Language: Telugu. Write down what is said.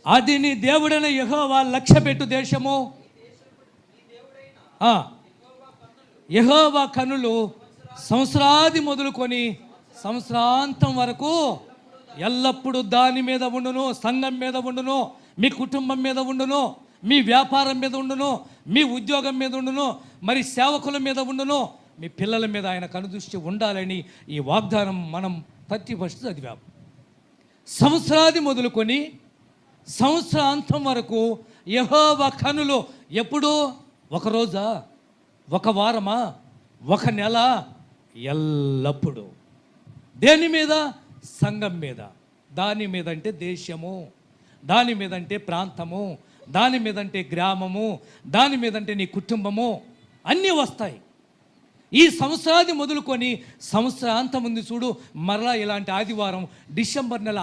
అది నీ దేవుడైన యెహోవా లక్ష్యపెట్టు దేశము. యెహోవా కన్నులు సంవత్సరాది మొదలుకొని సంవత్సరాంతం వరకు ఎల్లప్పుడూ దాని మీద ఉండును, సంఘం మీద ఉండును, మీ కుటుంబం మీద ఉండును, మీ వ్యాపారం మీద ఉండును, మీ ఉద్యోగం మీద ఉండును, మరి సేవకుల మీద ఉండును, మీ పిల్లల మీద ఆయన కనుదృష్టి ఉండాలని ఈ వాగ్దానం మనం 31 చదివాం. సంవత్సరాది మొదలుకొని సంవత్సరాంతం వరకు యెహోవా కన్నులు ఎప్పుడు? ఒక రోజా, ఒక వారమా, ఒక నెల, ఎల్లప్పుడూ దేని మీద? సంఘం మీద. దాని మీద అంటే దేశము, దాని మీద అంటే ప్రాంతము, దాని మీద అంటే గ్రామము, దాని మీద అంటే నీ కుటుంబము, అన్నీ వస్తాయి. ఈ సంవత్సరాది మొదలుకొని సంవత్సరాంతం ఉంది చూడు, మరలా ఇలాంటి ఆదివారం డిసెంబర్ నెల